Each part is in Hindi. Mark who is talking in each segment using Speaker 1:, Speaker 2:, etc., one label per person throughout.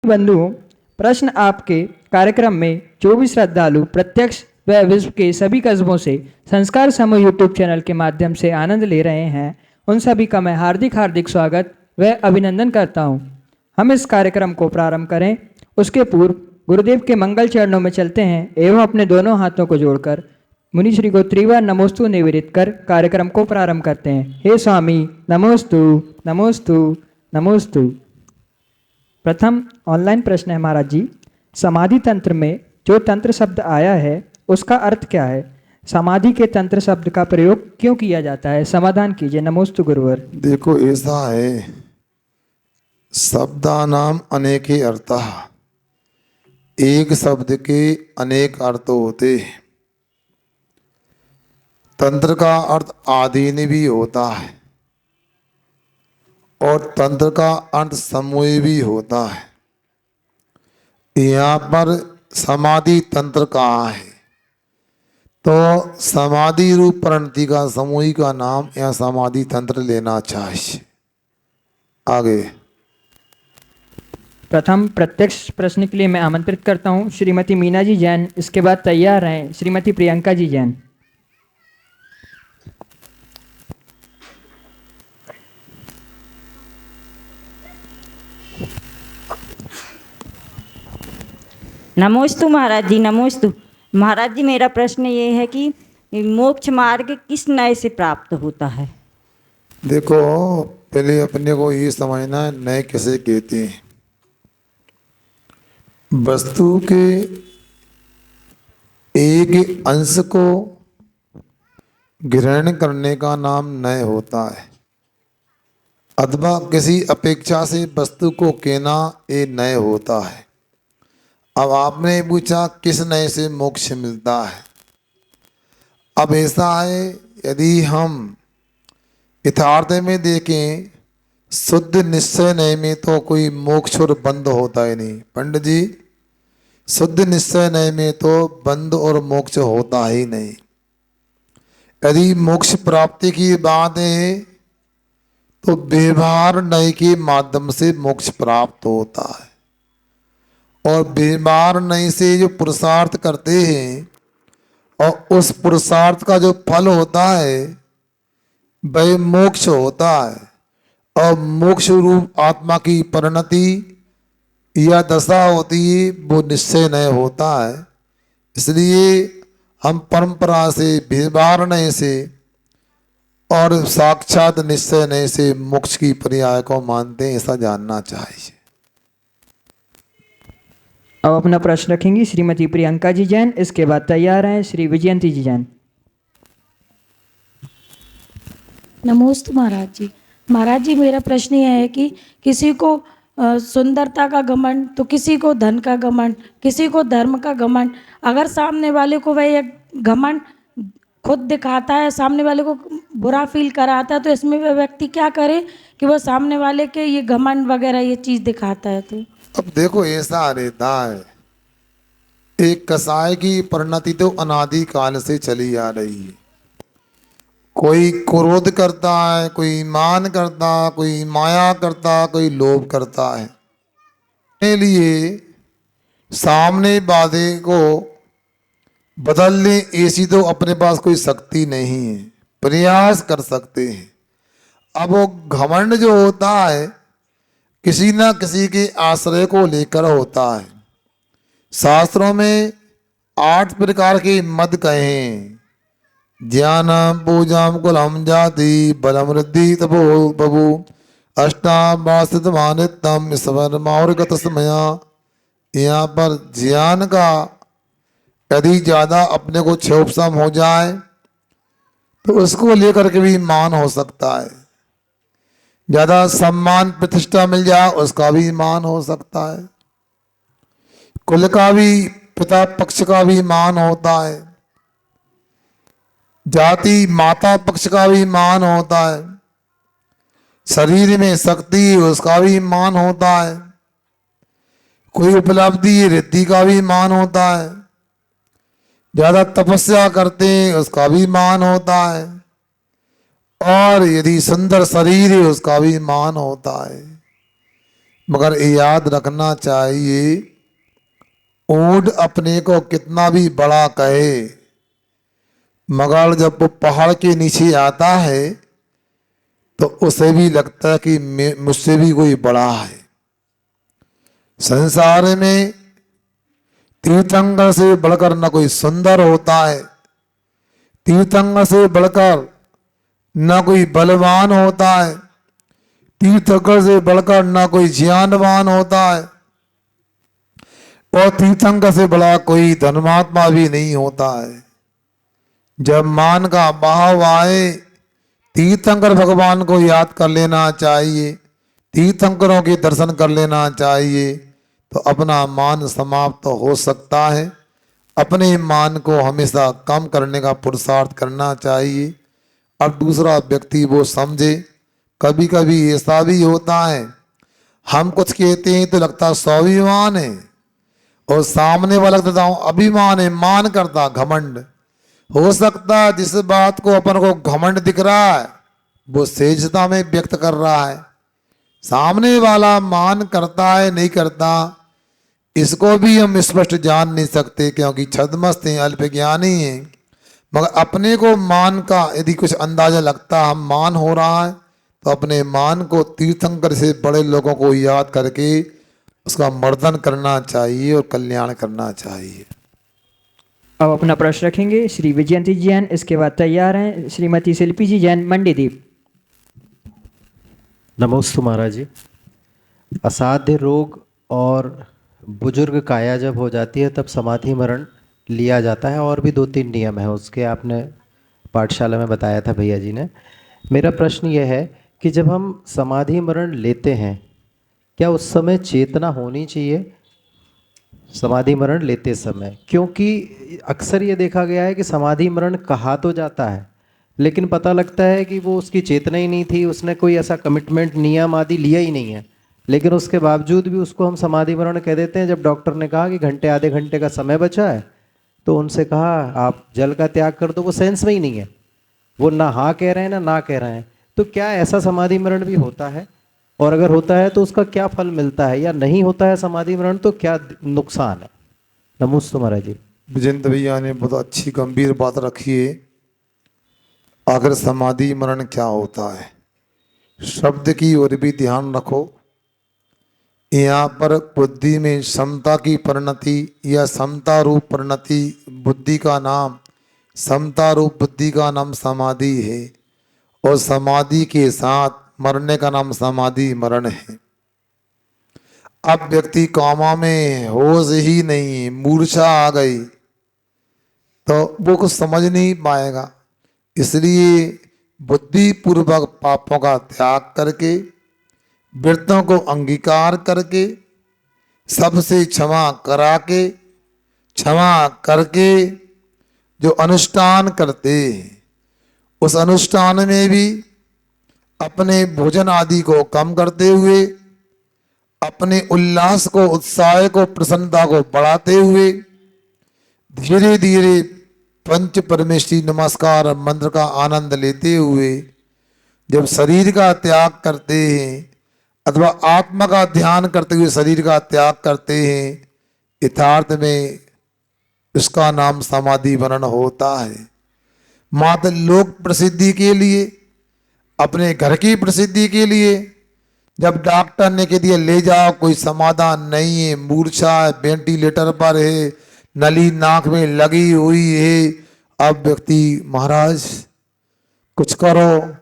Speaker 1: बंधुओं, प्रश्न आपके कार्यक्रम में जो भी श्रद्धालु प्रत्यक्ष व विश्व के सभी कस्बों से संस्कार समूह यूट्यूब चैनल के माध्यम से आनंद ले रहे हैं, उन सभी का मैं हार्दिक हार्दिक स्वागत व अभिनंदन करता हूं। हम इस कार्यक्रम को प्रारंभ करें उसके पूर्व गुरुदेव के मंगल चरणों में चलते हैं एवं अपने दोनों हाथों को जोड़कर मुनि श्री को त्रिवार नमोस्तु निवेदित कर कार्यक्रम को प्रारंभ करते हैं। हे स्वामी नमोस्तु नमोस्तु नमोस्तु। प्रथम ऑनलाइन प्रश्न है महाराज जी, समाधि तंत्र में जो तंत्र शब्द आया है उसका अर्थ क्या है? समाधि के तंत्र शब्द का प्रयोग क्यों किया जाता है? समाधान कीजिए। नमोस्तु गुरुवर।
Speaker 2: देखो ऐसा है, शब्दानाम अनेके अर्थः, एक शब्द के अनेक अर्थ होते हैं। तंत्र का अर्थ आधीन भी होता है और तंत्र का अर्थ समूह भी होता है। यहाँ पर समाधि तंत्र कहाँ है? तो समाधि रूप परिणति का समूह का नाम या समाधि तंत्र लेना चाहिए। आगे
Speaker 1: प्रथम प्रत्यक्ष प्रश्न के लिए मैं आमंत्रित करता हूं श्रीमती मीना जी जैन। इसके बाद तैयार हैं श्रीमती प्रियंका जी जैन।
Speaker 3: नमोस्तु महाराज जी, नमोस्तु महाराज जी। मेरा प्रश्न ये है कि मोक्ष मार्ग किस नय से प्राप्त होता है?
Speaker 2: देखो, पहले अपने को ये समझना है नय किसे कहते हैं। वस्तु के एक अंश को ग्रहण करने का नाम नय होता है, अथवा किसी अपेक्षा से वस्तु को कहना ये नय होता है। अब आपने पूछा किस नय से मोक्ष मिलता है। अब ऐसा है, यदि हम यथार्थ में देखें, शुद्ध निश्चय नय में तो कोई मोक्ष और बंध होता ही नहीं। पंडित जी, शुद्ध निश्चय नय में तो बंध और मोक्ष होता ही नहीं। यदि मोक्ष प्राप्ति की बात है तो व्यवहार नय के माध्यम से मोक्ष प्राप्त होता है, और व्यवहार नय से जो पुरुषार्थ करते हैं और उस पुरुषार्थ का जो फल होता है वह मोक्ष होता है। और मोक्ष रूप आत्मा की परिणति या दशा होती है, वो निश्चय नय होता है। इसलिए हम परंपरा से, व्यवहार नय से और साक्षात निश्चय नय से मोक्ष की पर्याय को मानते हैं, ऐसा जानना चाहिए।
Speaker 1: अब अपना प्रश्न रखेंगी श्रीमती प्रियंका जी जैन। इसके बाद तैयार हैं श्री विजयंती जी जैन।
Speaker 4: नमोस्तु महाराज जी। महाराज जी, मेरा प्रश्न यह है कि किसी को सुंदरता का घमंड, तो किसी को धन का घमंड, किसी को धर्म का घमंड। अगर सामने वाले को वह एक घमंड खुद दिखाता है, सामने वाले को बुरा फील कराता है, तो इसमें वह व्यक्ति क्या करे कि वह सामने वाले के ये घमंड वगैरह ये चीज़ दिखाता है? तो
Speaker 2: अब देखो ऐसा रहता है, एक कसाई की परिणति तो अनादि काल से चली आ रही है। कोई क्रोध करता है, कोई मान करता, कोई माया करता, कोई लोभ करता है। इसके लिए सामने वाले को बदलने ऐसी तो अपने पास कोई शक्ति नहीं है, प्रयास कर सकते हैं। अब वो घमंड जो होता है किसी न किसी के आश्रय को लेकर होता है। शास्त्रों में 8 प्रकार के मद कहे हैं। ज्ञानम पूजाम कुलम जाति बलम वृद्धि तपो बभु अष्टावासित मानितम स्वर्मार्गत समया। यहाँ पर ज्ञान का यदि ज़्यादा अपने को क्षोभसम हो जाए तो उसको लेकर के भी मान हो सकता है। ज़्यादा सम्मान प्रतिष्ठा मिल जाए उसका भी मान हो सकता है। कुल का भी, पिता पक्ष का भी मान होता है। जाति माता पक्ष का भी मान होता है। शरीर में शक्ति उसका भी मान होता है। कोई उपलब्धि रिद्धि का भी मान होता है। ज़्यादा तपस्या करते हैं उसका भी मान होता है। और यदि सुंदर शरीर है उसका भी मान होता है। मगर याद रखना चाहिए, ऊंट अपने को कितना भी बड़ा कहे, मगर जब वो पहाड़ के नीचे आता है तो उसे भी लगता है कि मुझसे भी कोई बड़ा है। संसार में तीर्थंकर से बढ़कर न कोई सुंदर होता है, तीर्थंकर से बढ़कर न कोई बलवान होता है, तीर्थंकर से बढ़कर न कोई ज्ञानवान होता है, और तीर्थंकर से बड़ा कोई धर्मात्मा भी नहीं होता है। जब मान का बहाव आए, तीर्थंकर भगवान को याद कर लेना चाहिए, तीर्थंकरों के दर्शन कर लेना चाहिए, तो अपना मान समाप्त तो हो सकता है। अपने मान को हमेशा कम करने का पुरुषार्थ करना चाहिए। अब दूसरा व्यक्ति वो समझे। कभी कभी ऐसा भी होता है, हम कुछ कहते हैं तो लगता स्वाभिमान है, और सामने वाला लगता अभिमान है, मान करता घमंड। हो सकता है जिस बात को अपन को घमंड दिख रहा है वो सहजता में व्यक्त कर रहा है, सामने वाला मान करता है नहीं करता इसको भी हम स्पष्ट जान नहीं सकते, क्योंकि छद्मस्त हैं, अल्पज्ञानी हैं। मगर अपने को मान का यदि कुछ अंदाजा लगता हम मान हो रहा है, तो अपने मान को तीर्थंकर से बड़े लोगों को याद करके उसका मर्दन करना चाहिए और कल्याण करना चाहिए।
Speaker 1: अब अपना प्रश्न रखेंगे श्री विजयंती जैन, इसके बाद तैयार हैं श्रीमती शिल्पी जी जैन मंडीदीप।
Speaker 5: नमोस्तु महाराज जी। असाध्य रोग और बुजुर्ग काया जब हो जाती है तब समाधि मरण लिया जाता है, और भी 2-3 नियम है उसके, आपने पाठशाला में बताया था भैया जी ने। मेरा प्रश्न यह है कि जब हम समाधि मरण लेते हैं, क्या उस समय चेतना होनी चाहिए समाधि मरण लेते समय? क्योंकि अक्सर ये देखा गया है कि समाधि मरण कहा तो जाता है, लेकिन पता लगता है कि वो उसकी चेतना ही नहीं थी, उसने कोई ऐसा कमिटमेंट नियम आदि लिया ही नहीं है, लेकिन उसके बावजूद भी उसको हम समाधि मरण कह देते हैं। जब डॉक्टर ने कहा कि घंटे आधे घंटे का समय बचा है, तो उनसे कहा आप जल का त्याग कर दो, वो सेंस में ही नहीं है, वो ना हाँ कह रहे हैं ना कह रहे हैं। तो क्या ऐसा समाधि मरण भी होता है, और अगर होता है तो उसका क्या फल मिलता है, या नहीं होता है समाधि मरण तो क्या नुकसान है? नमोस्तु महाराज जी।
Speaker 2: विजयंत भैया ने बहुत अच्छी गंभीर बात रखी है। आखिर समाधि मरण क्या होता है, शब्द की ओर भी ध्यान रखो। यहाँ पर बुद्धि में समता की परिणति या समता रूप परिणति, बुद्धि का नाम, समता रूप बुद्धि का नाम समाधि है, और समाधि के साथ मरने का नाम समाधि मरण है। अब व्यक्ति कामा में होश ही नहीं, मूर्छा आ गई, तो वो कुछ समझ नहीं पाएगा। इसलिए बुद्धि पूर्वक पापों का त्याग करके, व्रतों को अंगीकार करके, सबसे क्षमा करा के, क्षमा करके जो अनुष्ठान करते हैं, उस अनुष्ठान में भी अपने भोजन आदि को कम करते हुए, अपने उल्लास को, उत्साह को, प्रसन्नता को बढ़ाते हुए धीरे धीरे पंच परमेष्ठी नमस्कार मंत्र का आनंद लेते हुए जब शरीर का त्याग करते हैं अथवा आत्मा का ध्यान करते हुए शरीर का त्याग करते हैं, यथार्थ में उसका नाम समाधि मरण होता है। मात्र लोक प्रसिद्धि के लिए, अपने घर की प्रसिद्धि के लिए जब डॉक्टर ने कह दिया ले जाओ, कोई समाधान नहीं है, मूर्छा है, वेंटिलेटर पर है, नली नाक में लगी हुई है, अब व्यक्ति महाराज कुछ करो।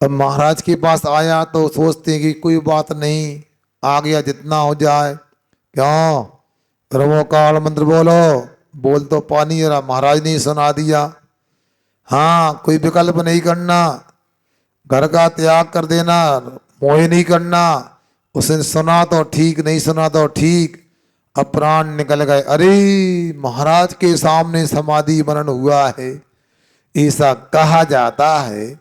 Speaker 2: अब महाराज के पास आया तो सोचते हैं कि कोई बात नहीं, आ गया जितना हो जाए, क्यों रमोकाल मंत्र बोलो, बोल तो पानी रहा, महाराज ने सुना दिया। हाँ, कोई विकल्प नहीं करना, घर का त्याग कर देना, मोह नहीं करना, उसने सुना तो ठीक, नहीं सुना तो ठीक। अब प्राण निकल गए, अरे महाराज के सामने समाधि मरण हुआ है, ऐसा कहा जाता है।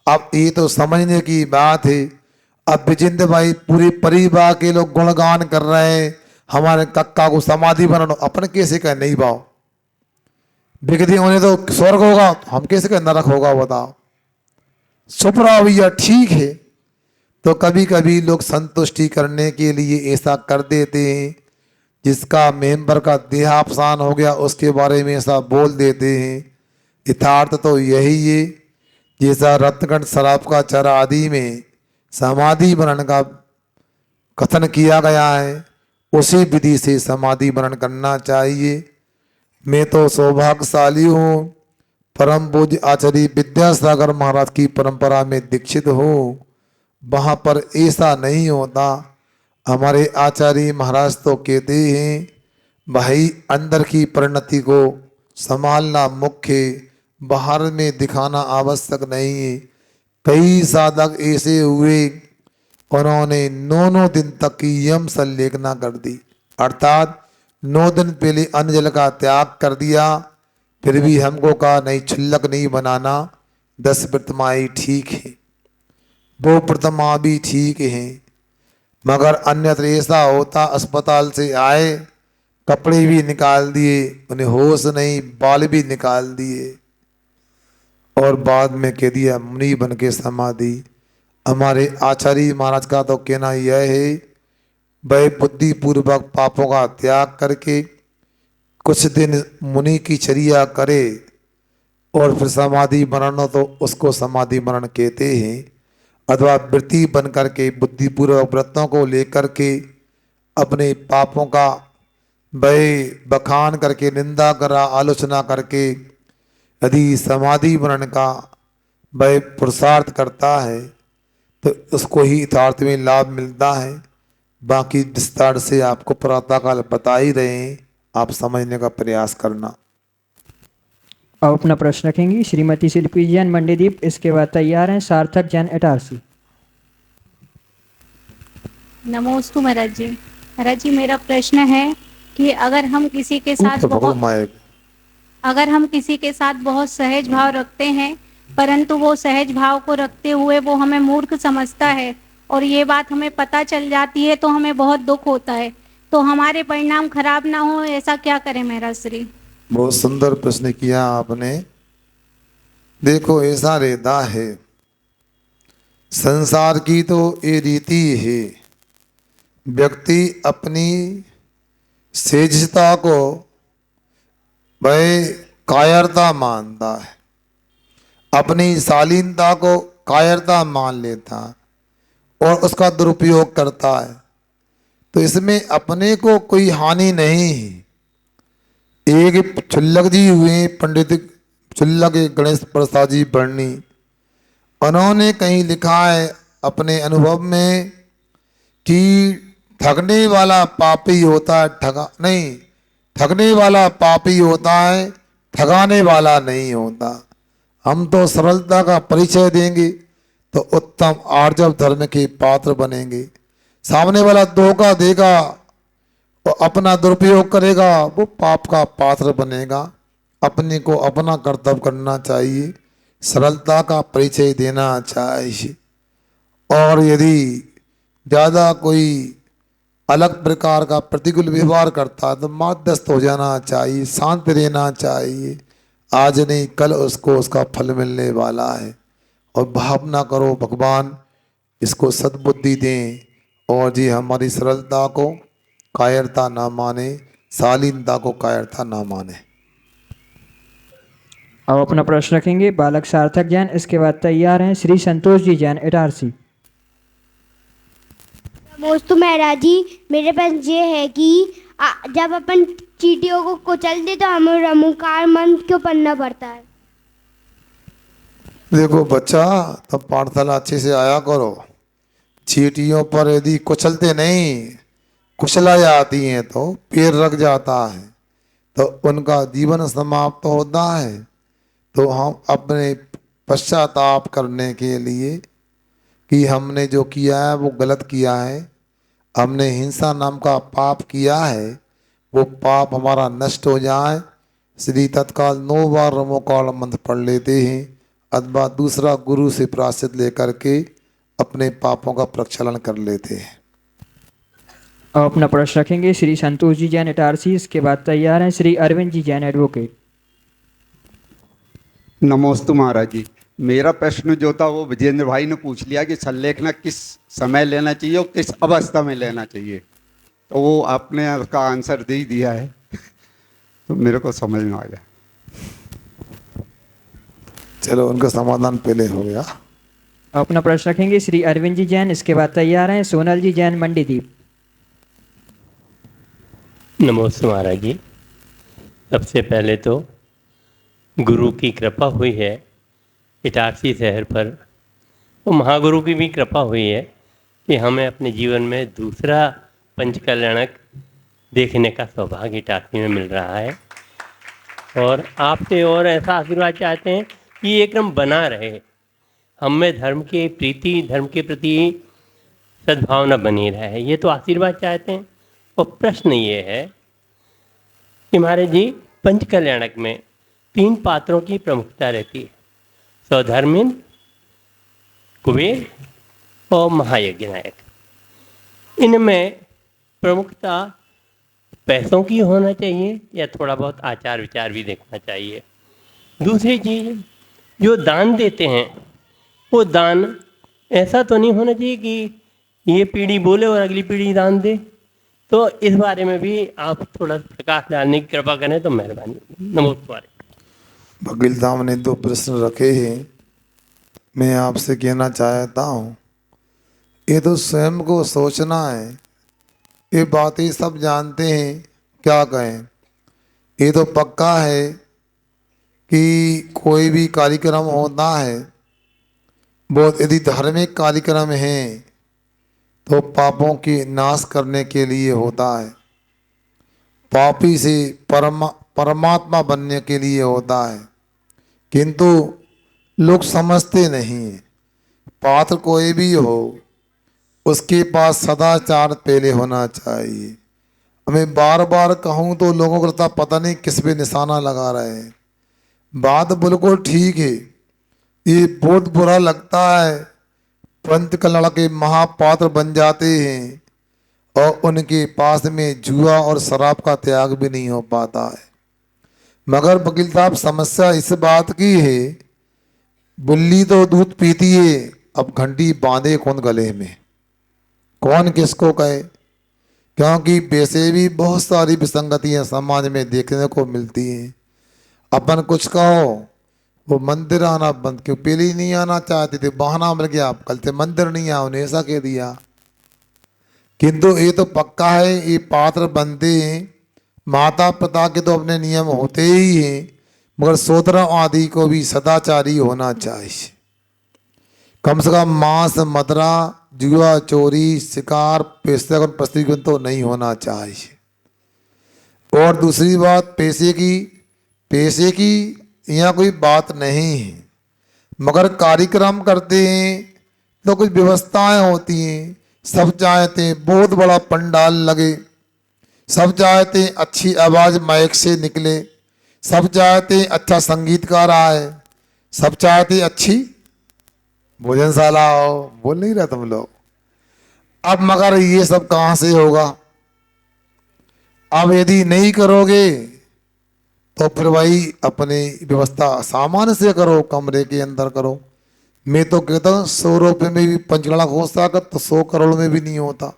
Speaker 2: अब ये तो समझने की बात है। अब विजेंद्र भाई पूरे परिवार के लोग गुणगान कर रहे हैं, हमारे कक्का को समाधि मरण, अपन कैसे कह नहीं भाव, बिगड़ी होने तो स्वर्ग होगा, हम कैसे कह नरक होगा बताओ। सुपरा भैया ठीक है, तो कभी कभी लोग संतुष्टि करने के लिए ऐसा कर देते हैं, जिसका मेंबर का देहावसान हो गया उसके बारे में ऐसा बोल देते हैं। यथार्थ तो यही है, जैसा रत्नगण शराब का चरा आदि में समाधि बनन का कथन किया गया है, उसी विधि से समाधि बनन करना चाहिए। मैं तो सौभाग्यशाली हूँ, परम पूज्य आचार्य विद्यासागर महाराज की परंपरा में दीक्षित हूँ। वहाँ पर ऐसा नहीं होता। हमारे आचार्य महाराज तो कहते हैं, भाई अंदर की परिणति को संभालना मुख्य, बाहर में दिखाना आवश्यक नहीं है। कई साधक ऐसे हुए, उन्होंने 9 दिन तक की यम संलेखना कर दी, अर्थात 9 दिन पहले अन्न जल का त्याग कर दिया, फिर भी हमको कहा नहीं छुल्लक नहीं बनाना, 10 प्रतिमाएं ठीक है, वो प्रतिमा भी ठीक है। मगर अन्यत्र ऐसा होता, अस्पताल से आए कपड़े भी निकाल दिए, उन्हें होश नहीं, बाल भी निकाल दिए और बाद में कह दिया मुनि बन के समाधि। हमारे आचार्य महाराज का तो कहना यह है, वह बुद्धिपूर्वक पापों का त्याग करके कुछ दिन मुनि की चर्या करे और फिर समाधि मरण हो तो उसको समाधि मरण कहते हैं। अथवा वृत्ति बन करके बुद्धिपूर्वक व्रतों को लेकर के अपने पापों का वह बखान करके, निंदा करा, आलोचना करके यदि समाधि मरण का वह पुरुषार्थ करता है तो उसको ही यथार्थ में लाभ मिलता है। बाकी विस्तार से आपको प्रातःकाल बता ही रहे हैं, आप समझने का प्रयास करना।
Speaker 1: अब अपना प्रश्न रखेंगी श्रीमती शिल्पी जैन मंडीदीप, इसके बाद तैयार हैं सार्थक जैन इटारसी।
Speaker 6: नमोस्तु महाराज जी। महाराज जी, मेरा प्रश्न है कि अगर हम किसी के साथ बहुत सहज भाव रखते हैं, परंतु वो सहज भाव को रखते हुए वो हमें मूर्ख समझता है और ये बात हमें पता चल जाती है तो हमें बहुत दुख होता है, तो हमारे परिणाम खराब ना हो, ऐसा क्या करें महाराज श्री?
Speaker 2: बहुत सुंदर प्रश्न किया आपने। देखो ऐसा रहता है, संसार की तो ये रीति है, व्यक्ति अपनी सेजता को वह कायरता मानता है, अपनी शालीनता को कायरता मान लेता और उसका दुरुपयोग करता है। तो इसमें अपने को कोई हानि नहीं है। एक क्षुल्लक जी हुए, पंडित क्षुल्लक गणेश प्रसाद जी बर्णी, उन्होंने कहीं लिखा है अपने अनुभव में कि ठगने वाला पापी होता है, ठगने वाला पापी होता है, ठगाने वाला नहीं होता। हम तो सरलता का परिचय देंगे तो उत्तम आर्जव धर्म के पात्र बनेंगे। सामने वाला धोखा देगा और अपना दुरुपयोग करेगा, वो पाप का पात्र बनेगा। अपने को अपना कर्तव्य करना चाहिए, सरलता का परिचय देना चाहिए। और यदि ज़्यादा कोई अलग प्रकार का प्रतिकूल व्यवहार करता है तो मध्यस्थ हो जाना चाहिए, शांत रहना चाहिए। आज नहीं कल उसको उसका फल मिलने वाला है। और भावना करो भगवान इसको सद्बुद्धि दें और जी हमारी सरलता को कायरता ना माने, शालीनता को कायरता ना माने।
Speaker 1: अब अपना प्रश्न रखेंगे बालक सार्थक जैन, इसके बाद तैयार हैं श्री संतोष जी जैन इटारसी।
Speaker 7: नमोस्तु महाराज जी, मेरे पास ये है कि जब अपन चींटियों को कुचल दे तो हमें रमुकार मंत्र क्यों पढ़ना पड़ता है?
Speaker 2: देखो बच्चा, तब पाठशाला अच्छे से आया करो। चींटियों पर यदि कुचलते नहीं, कुचला जाती हैं तो पैर रख जाता है तो उनका जीवन समाप्त होता है। तो हम अपने पश्चाताप करने के लिए कि हमने जो किया है वो गलत किया है, हमने हिंसा नाम का पाप किया है, वो पाप हमारा नष्ट हो जाए, श्री तत्काल 9 बार रमोकाल मंत्र पढ़ लेते हैं अथवा दूसरा गुरु से प्रायश्चित लेकर के अपने पापों का प्रक्षालन कर लेते हैं।
Speaker 1: अब अपना प्रश्न रखेंगे श्री संतोष जी जैन इटारसी, इसके बाद तैयार हैं श्री अरविंद जी जैन एडवोकेट।
Speaker 8: नमोस्तु महाराज जी। मेरा प्रश्न जो था वो विजेंद्र भाई ने पूछ लिया कि संलेखना किस समय लेना चाहिए और किस अवस्था में लेना चाहिए, तो वो आपने उसका आंसर दे ही दिया है तो मेरे को समझ में आ गया।
Speaker 2: चलो उनका समाधान पहले हो गया।
Speaker 1: अपना प्रश्न रखेंगे श्री अरविंद जी जैन, इसके बाद तैयार हैं सोनल जी जैन मंडीदीप।
Speaker 9: नमस्ते महाराज जी। सबसे पहले तो गुरु की कृपा हुई है इटारसी शहर पर, और महागुरु की भी कृपा हुई है कि हमें अपने जीवन में दूसरा पंचकल्याणक देखने का सौभाग्य इटारसी में मिल रहा है। और आपसे और ऐसा आशीर्वाद चाहते हैं कि ये क्रम बना रहे, हम में धर्म के प्रीति, धर्म के प्रति सद्भावना बनी रहे, ये तो आशीर्वाद चाहते हैं। और प्रश्न ये है कि महाराज जी पंचकल्याणक में 3 पात्रों की प्रमुखता रहती है, स्वधर्मिन, कुबेर और महायज्ञ नायक। इनमें प्रमुखता पैसों की होना चाहिए या थोड़ा बहुत आचार विचार भी देखना चाहिए। दूसरी चीज़, जो दान देते हैं वो दान ऐसा तो नहीं होना चाहिए कि ये पीढ़ी बोले और अगली पीढ़ी दान दे, तो इस बारे में भी आप थोड़ा प्रकाश डालने की कृपा करें तो मेहरबानी। नमस्कार।
Speaker 2: वकील साहब ने 2 प्रश्न रखे हैं, मैं आपसे कहना चाहता हूँ ये तो स्वयं को सोचना है। ये बातें सब जानते हैं, क्या कहें। ये तो पक्का है कि कोई भी कार्यक्रम होता है वो यदि धार्मिक कार्यक्रम है तो पापों की नाश करने के लिए होता है, पापी से परमात्मा बनने के लिए होता है। किंतु लोग समझते नहीं हैं। पात्र कोई भी हो उसके पास सदाचार पहले होना चाहिए। मैं बार बार कहूँ तो लोगों को लगता पता नहीं किस पे निशाना लगा रहे हैं। बात बिल्कुल ठीक है, ये बहुत बुरा लगता है पंचकल्याण के महापात्र बन जाते हैं और उनके पास में जुआ और शराब का त्याग भी नहीं हो पाता है। मगर वकील साहब समस्या इस बात की है, बिल्ली तो दूध पीती है, अब घंटी बांधे कौन गले में, कौन किसको कहे। क्योंकि वैसे भी बहुत सारी विसंगतियां समाज में देखने को मिलती हैं। अपन कुछ कहो वो मंदिर आना बंद क्यों, पहले ही नहीं आना चाहते थे, बहाना मिल गया, आप कल से मंदिर नहीं आओ, उन्हें ऐसा कह दिया। किंतु ये तो पक्का है, ये पात्र बनते हैं, माता पिता के तो अपने नियम होते ही हैं, मगर सोदरा आदि को भी सदाचारी होना चाहिए। कम से कम मांस, मदरा, जुआ, चोरी, शिकार, पैसे प्रस्तिगुण तो नहीं होना चाहिए। और दूसरी बात पैसे की यहाँ कोई बात नहीं है, मगर कार्यक्रम करते हैं तो कुछ व्यवस्थाएं होती हैं। सब चाहते हैं बहुत बड़ा पंडाल लगे, सब चाहते हैं अच्छी आवाज़ माइक से निकले, सब चाहते हैं अच्छा संगीतकार आए, सब चाहते हैं अच्छी भोजनशाला हो। बोल नहीं रहा तुम लोग। अब मगर ये सब कहाँ से होगा। अब यदि नहीं करोगे तो फिर भाई अपनी व्यवस्था सामान्य से करो, कमरे के अंदर करो। मैं तो कहता हूँ 100 रुपये में भी पंचकल्याण हो सकता तो 100 करोड़ में भी नहीं होता।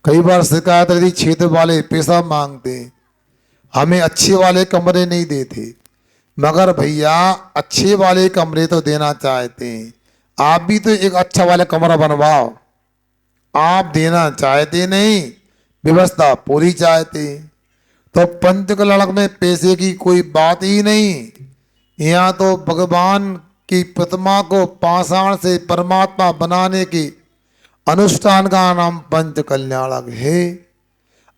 Speaker 2: कई बार शिकायत यदि क्षेत्र वाले पैसा मांगते, हमें अच्छे वाले कमरे नहीं देते, मगर भैया अच्छे वाले कमरे तो देना चाहते हैं। आप भी तो एक अच्छा वाला कमरा बनवाओ, आप देना चाहते नहीं, व्यवस्था पूरी चाहते। तो पंचकल्याण में पैसे की कोई बात ही नहीं। यहाँ तो भगवान की प्रतिमा को पाषाण से परमात्मा बनाने के अनुष्ठान का नाम पंचकल्याणक है।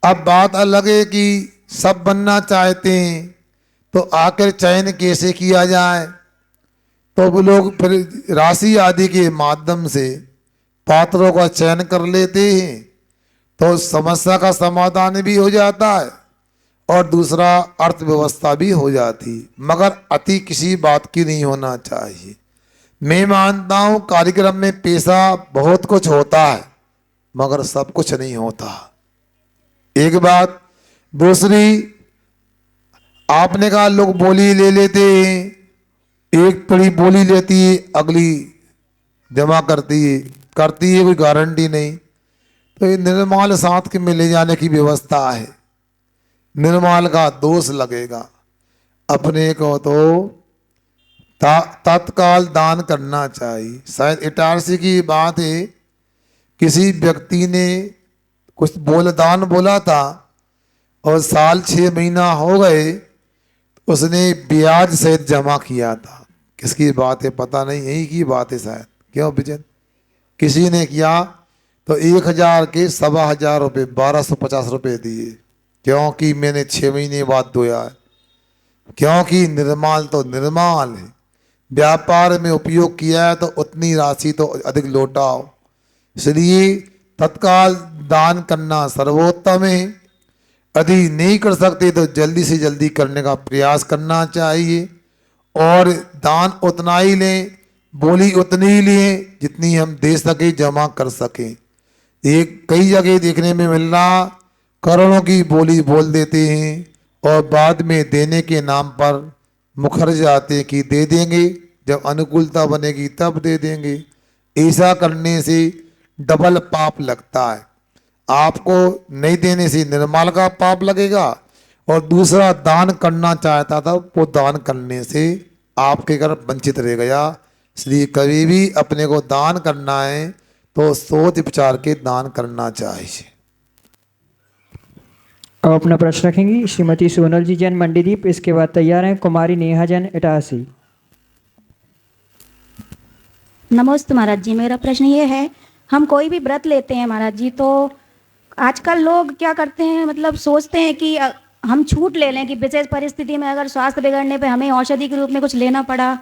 Speaker 2: अब बात अलग है कि सब बनना चाहते हैं तो आखिर चयन कैसे किया जाए। तो वो लोग फिर राशि आदि के माध्यम से पात्रों का चयन कर लेते हैं, तो समस्या का समाधान भी हो जाता है और दूसरा अर्थव्यवस्था भी हो जाती। मगर अति किसी बात की नहीं होना चाहिए। मैं मानता हूँ कार्यक्रम में पैसा बहुत कुछ होता है, मगर सब कुछ नहीं होता। एक बात। दूसरी, आपने कहा लोग बोली ले लेते हैं एक पीढ़ी बोली लेती है, अगली जमा करती है कोई गारंटी नहीं। तो ये निर्माल साथ के में ले जाने की व्यवस्था है। निर्माल का दोष लगेगा। अपने को तो तत्काल दान करना चाहिए। शायद इटारसी की बात है, किसी व्यक्ति ने कुछ दान बोला था और साल 6 महीना हो गए, उसने ब्याज सहित जमा किया था। किसकी बात है पता नहीं, यही की बात है शायद। क्यों विजय? किसी ने किया तो 1000 के 1500 रुपये 1250 रुपये दिए, क्योंकि मैंने 6 महीने बाद दोया है। क्योंकि निर्माल तो निर्माल है, व्यापार में उपयोग किया है तो उतनी राशि तो अधिक लौटाओ। इसलिए तत्काल दान करना सर्वोत्तम है। यदि नहीं कर सकते तो जल्दी से जल्दी करने का प्रयास करना चाहिए। और दान उतना ही लें, बोली उतनी ही लें जितनी हम दे सके, जमा कर सकें। एक कई जगह देखने में मिल रहा, करोड़ों की बोली बोल देते हैं और बाद में देने के नाम पर मुखर जाते कि दे देंगे, जब अनुकूलता बनेगी तब दे देंगे। ऐसा करने से डबल पाप लगता है। आपको नहीं देने से निर्माल का पाप लगेगा और दूसरा दान करना चाहता था वो दान करने से आपके घर वंचित रह गया। इसलिए कभी भी अपने को दान करना है तो सोच विचार के दान करना चाहिए।
Speaker 1: अब अपना प्रश्न रखेंगी श्रीमती सोनल जी जैन मंडीदीप। इसके बाद तैयार हैं कुमारी नेहा जैन इटारसी।
Speaker 10: नमस्ते महाराज जी, मेरा प्रश्न ये है, हम कोई भी व्रत लेते हैं महाराज जी, तो आजकल लोग क्या करते हैं, मतलब सोचते हैं कि हम छूट ले लें कि विशेष परिस्थिति में अगर स्वास्थ्य बिगड़ने पे हमें औषधि के रूप में कुछ लेना पड़ा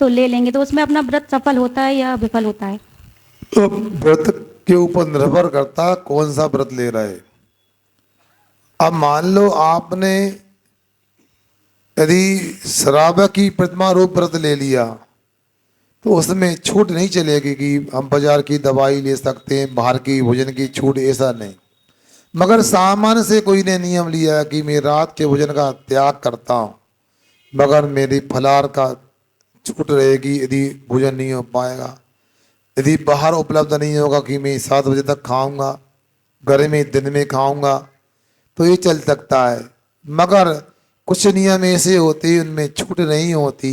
Speaker 10: तो ले लेंगे, तो उसमें अपना व्रत सफल होता है या विफल होता है?
Speaker 2: तो व्रत के ऊपर निर्भर करता कौन सा व्रत ले रहे। अब मान लो आपने यदि शराब की प्रतिमा रूप व्रत ले लिया तो उसमें छूट नहीं चलेगी कि हम बाजार की दवाई ले सकते हैं, बाहर की भोजन की छूट, ऐसा नहीं। मगर सामान्य से कोई ने नियम लिया कि मैं रात के भोजन का त्याग करता हूँ, मगर मेरी फलाहार का छूट रहेगी यदि भोजन नहीं हो पाएगा। यदि बाहर उपलब्ध नहीं होगा कि मैं 7 बजे तक खाऊंगा, घर में दिन में खाऊंगा, तो ये चल सकता है। मगर कुछ नियम ऐसे होते उनमें छूट नहीं होती,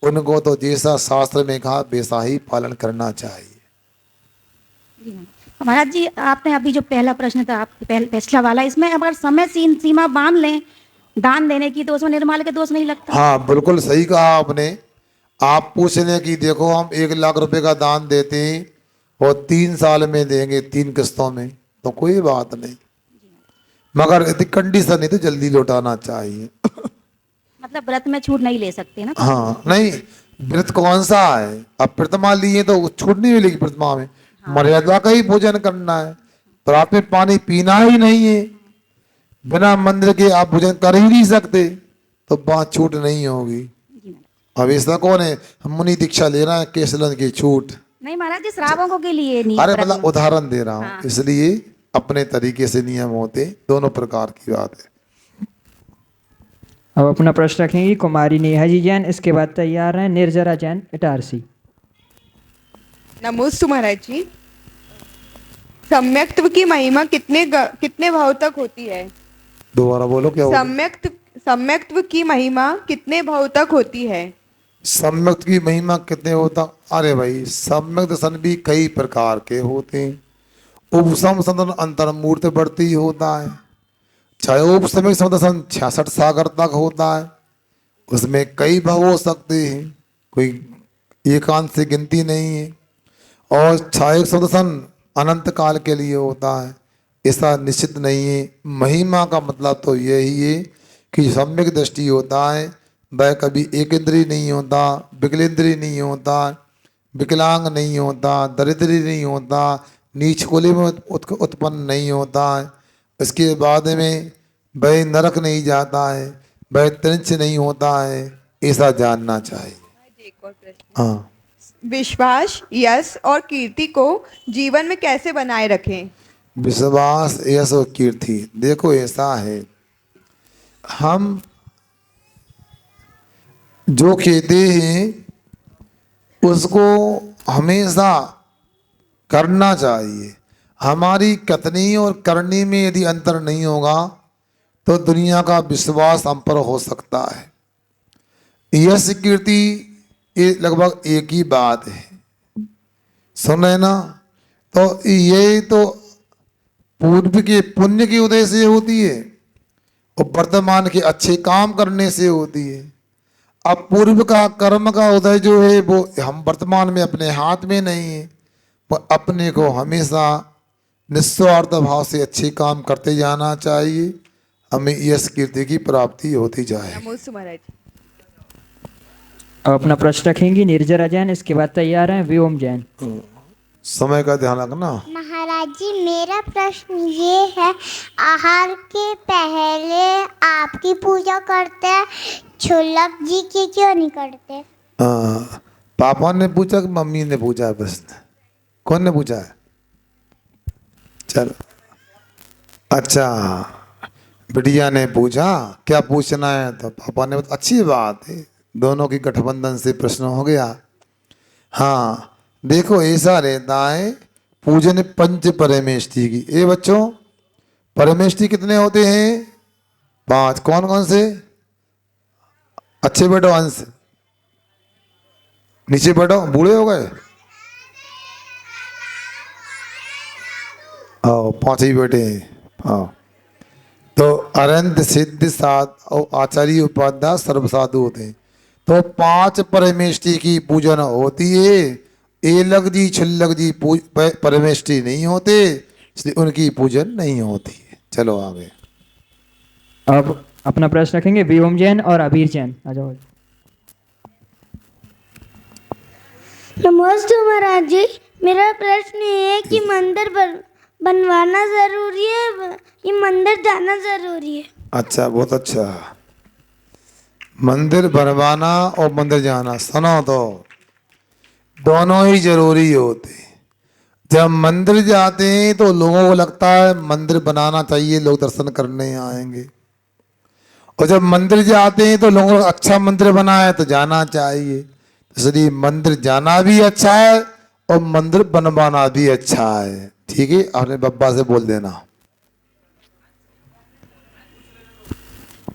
Speaker 2: उनको तो जैसा शास्त्र में कहा वैसा ही पालन करना चाहिए।
Speaker 10: महाराज जी, आपने अभी जो पहला प्रश्न था आपके पिछला वाला, इसमें अगर समय सीमा बांध लें दान देने की तो उसमें निर्माल के दोष नहीं लगता?
Speaker 2: हाँ बिल्कुल सही कहा आपने। आप पूछ लें कि देखो हम 1 लाख रुपए का दान देते हैं और 3 साल में देंगे 3 किस्तों में, तो कोई बात नहीं। मगर यदि कंडीशन नहीं तो जल्दी लौटाना चाहिए।
Speaker 10: मतलब व्रत में छूट नहीं ले सकते ना?
Speaker 2: हाँ नहीं, व्रत कौन सा है? अब प्रतिमा लिए तो छूट नहीं मिलेगी प्रतिमा में। हाँ। मर्यादा का ही भोजन करना है, तो रात में पानी पीना ही नहीं है, बिना मंदिर के आप भोजन कर ही नहीं सकते, तो बात छूट नहीं होगी। अब ऐसा कौन है हम मुनि दीक्षा ले रहे हैं केसलन की छूट?
Speaker 10: नहीं महाराज जी, श्रावकों के लिए नहीं।
Speaker 2: अरे मतलब उदाहरण दे रहा हूँ।
Speaker 10: हाँ।
Speaker 2: इसलिए अपने तरीके से नियम होते, दोनों प्रकार की बात है।
Speaker 1: अब अपना प्रश्न रखेंगी कुमारी नेहा जी जैन। इसके बाद तैयार हैं निर्जरा जैन इटारसी।
Speaker 11: नमोस्तु महाराज जी, सम्यक्त्व की महिमा कितने भाव तक होती है?
Speaker 2: दोबारा बोलो क्या होगा?
Speaker 11: सम्यक्त्व की महिमा कितने भाव तक होती है?
Speaker 2: सम्यक्त की महिमा कितने होता? अरे भाई सम्यक्त दर्शन भी कई प्रकार के होते हैं। उपसम संदर्शन अंतर्मूर्त बढ़ती होता है, चाहे उपसमय दर्शन 66 सागर तक होता है, उसमें कई भाव हो सकते हैं, कोई एकांत से गिनती नहीं है। और छायक दर्शन अनंत काल के लिए होता है, ऐसा निश्चित नहीं है। महिमा का मतलब तो यही है कि सम्यक दृष्टि होता है, वह कभी एक इंद्रिय नहीं होता, विकलेंद्रिय नहीं होता, विकलांग नहीं होता, दरिद्री नहीं होता, नीच कुल में उत्पन्न नहीं होता है। इसके बाद में वह नरक नहीं जाता है, वह त्रिंच नहीं होता है, ऐसा जानना चाहिए। हाँ,
Speaker 11: विश्वास, यश और कीर्ति को जीवन में कैसे बनाए रखें?
Speaker 2: विश्वास, यश और कीर्ति, देखो ऐसा है, हम जो कहते हैं उसको हमेशा करना चाहिए। हमारी कथनी और करनी में यदि अंतर नहीं होगा तो दुनिया का विश्वास हम पर हो सकता है। यश कीर्ति ये लगभग एक ही बात है, सुन रहे ना। तो ये तो पूर्व के पुण्य के उदय से होती है और वर्तमान के अच्छे काम करने से होती है। अब पूर्व का कर्म का उदय जो है वो हम वर्तमान में अपने हाथ में नहीं है, पर अपने को हमेशा निस्वार्थ भाव से अच्छे काम करते जाना चाहिए, हमें यश कीर्ति की प्राप्ति होती जाए।
Speaker 11: नमोस्तु महाराज।
Speaker 1: अब अपना प्रश्न रखेंगी निर्जरा जैन, इसके बाद तैयार हैं व्योम जैन।
Speaker 2: समय का ध्यान रखना।
Speaker 7: महाराज जी मेरा प्रश्न ये है, आहार के पहले आपकी पूजा करते हैं, क्षुल्लक जी की क्यों नहीं करते?
Speaker 2: पापा ने पूछा कि मम्मी ने पूछा है प्रश्न? कौन ने पूछा है? चलो अच्छा, बिटिया ने पूछा क्या पूछना है, तो पापा ने बताया अच्छी बात है, दोनों की गठबंधन से प्रश्न हो गया। हाँ देखो ऐसा रहता है, पूजन पंच परमेष्टि की। ए बच्चों, परमेष्टि कितने होते हैं? 5। कौन कौन से? अच्छे बैठो, अंश नीचे बैठो, बूढ़े हो गए। आओ 5 ही बैठे हैं। आओ तो अरंत सिद्ध साध और आचार्य उपाध्याय सर्वसाधु होते हैं। तो 5 परमेष्टि की पूजन होती है। एलग जी छुल्लक जी परमेष्टि नहीं होते, इसलिए उनकी पूजन नहीं होती है। चलो आगे।
Speaker 1: अब अपना प्रश्न रखेंगे व्योम जैन और अबीर जैन। आ जाओ।
Speaker 7: नमस्ते महाराज जी, मेरा प्रश्न ये है कि मंदिर बनवाना जरूरी है कि मंदिर जाना जरूरी है?
Speaker 2: अच्छा, बहुत अच्छा। मंदिर बनवाना और मंदिर जाना, सुनो तो दोनों ही जरूरी होते हैं। जब मंदिर जाते हैं तो लोगों को लगता है मंदिर बनाना चाहिए, लोग दर्शन करने आएंगे। और जब मंदिर जाते हैं तो लोगों को अच्छा मंदिर बना है तो जाना चाहिए। इसलिए मंदिर जाना भी अच्छा है और मंदिर बनवाना भी अच्छा है। ठीक है, आपने बब्बा से बोल देना।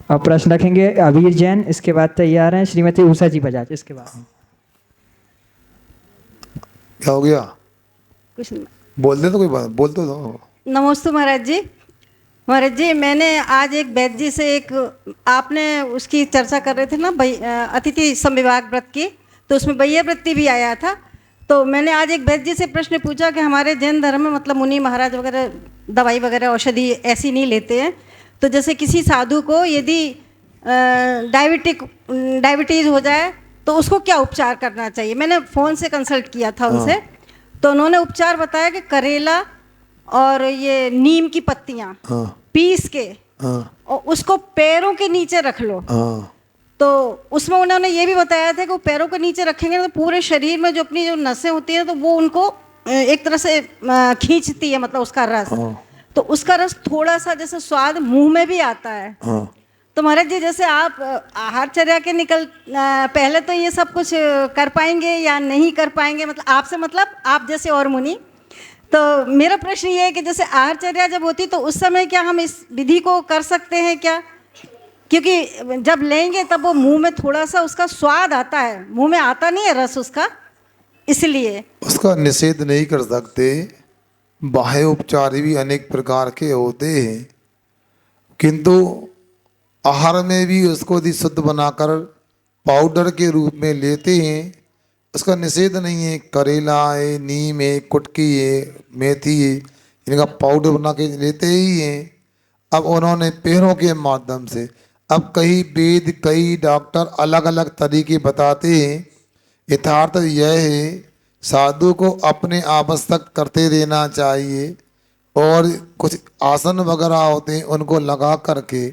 Speaker 1: अब प्रश्न रखेंगे अबीर जैन, इसके बाद तैयार हैं श्रीमती उषा जी बजाज। इसके बाद
Speaker 2: क्या हो गया?
Speaker 12: कुछ नहीं।
Speaker 2: बोल दे तो कोई बात, बोल तो दो।
Speaker 12: नमस्ते महाराज जी। महाराज जी मैंने आज एक वैद्य जी से आपने उसकी चर्चा कर रहे थे ना अतिथि संविभाग व्रत की, तो उसमें बയ്या वृत्ति भी आया था। तो मैंने आज एक वैद्य जी से प्रश्न पूछा कि हमारे जैन धर्म में मतलब मुनि महाराज वगैरह दवाई वगैरह औषधि ऐसी नहीं लेते हैं, तो जैसे किसी साधु को यदि डायबिटीज़ हो जाए तो उसको क्या उपचार करना चाहिए? मैंने फ़ोन से कंसल्ट किया था उनसे, तो उन्होंने उपचार बताया कि करेला और ये नीम की पत्तियाँ पीस के और उसको पैरों के नीचे रख लो। तो उसमें उन्होंने ये भी बताया था कि वो पैरों के नीचे रखेंगे तो पूरे शरीर में जो अपनी जो नसें होती हैं तो वो उनको एक तरह से खींचती है, मतलब उसका रस। तो उसका रस थोड़ा सा जैसे स्वाद मुंह में भी आता है। तो महाराज जी जैसे आप आहारचर्या के पहले तो ये सब कुछ कर पाएंगे या नहीं कर पाएंगे, मतलब आपसे मतलब आप जैसे और मुनि। तो मेरा प्रश्न ये है कि जैसे आहारचर्या जब होती तो उस समय क्या हम इस विधि को कर सकते हैं क्या? क्योंकि जब लेंगे तब वो मुंह में थोड़ा सा उसका स्वाद आता है, मुंह में आता नहीं है रस उसका, इसलिए
Speaker 2: उसका निषेध नहीं कर सकते। बाह्य उपचार भी अनेक प्रकार के होते हैं, किंतु आहार में भी उसको यदि शुद्ध बनाकर पाउडर के रूप में लेते हैं, उसका निषेध नहीं है। करेला है, नीम है, कुटकी है, मेथी है, इनका पाउडर बना के लेते ही हैं। अब उन्होंने पैरों के माध्यम से, अब कई वेद कई डॉक्टर अलग अलग तरीके बताते हैं। यथार्थ यह है साधु को अपने आवश्यक करते रहना चाहिए, और कुछ आसन वगैरह होते हैं उनको लगा करके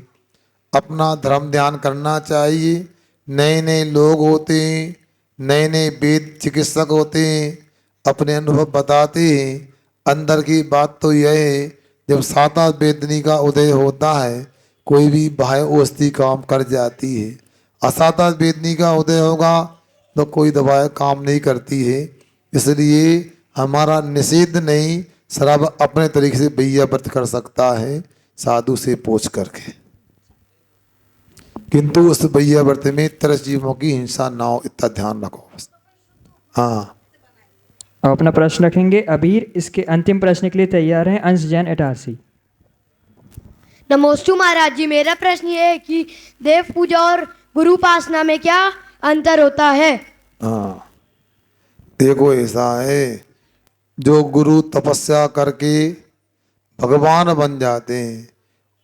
Speaker 2: अपना धर्म ध्यान करना चाहिए। नए नए लोग होते हैं, नए नए वेद चिकित्सक होते हैं, अपने अनुभव बताते हैं। अंदर की बात तो यह है, जब साता वेदनी का उदय होता है कोई भी बाह्य औषधि काम कर जाती है। असाता वेदनी का उदय होगा तो कोई दवाएं काम नहीं करती है, इसलिए हमारा निषेध नहीं, शराब अपने तरीके से भैया व्रत कर सकता है साधु से पूछ करके, किंतु उस भैया व्रत में तरस जीवों की हिंसा ना हो, इतना ध्यान रखो बस। हाँ,
Speaker 1: अब अपना प्रश्न रखेंगे अबीर। इसके अंतिम प्रश्न के लिए तैयार हैं अंश जैन इटारसी।
Speaker 13: नमोस्तु महाराज जी, मेरा प्रश्न ये है कि देव पूजा और गुरु उपासना में क्या अंतर होता है?
Speaker 2: हाँ, देखो ऐसा है, जो गुरु तपस्या करके भगवान बन जाते हैं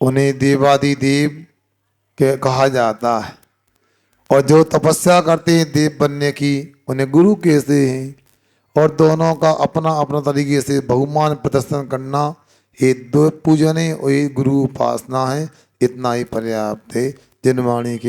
Speaker 2: उन्हें देवादिदेव के कहा जाता है, और जो तपस्या करते हैं देव बनने की उन्हें गुरु कहते हैं। और दोनों का अपना अपना तरीके से बहुमान प्रदर्शन करना ये देव पूजन है और ये गुरु उपासना है, इतना ही पर्याप्त है। जिनवाणी के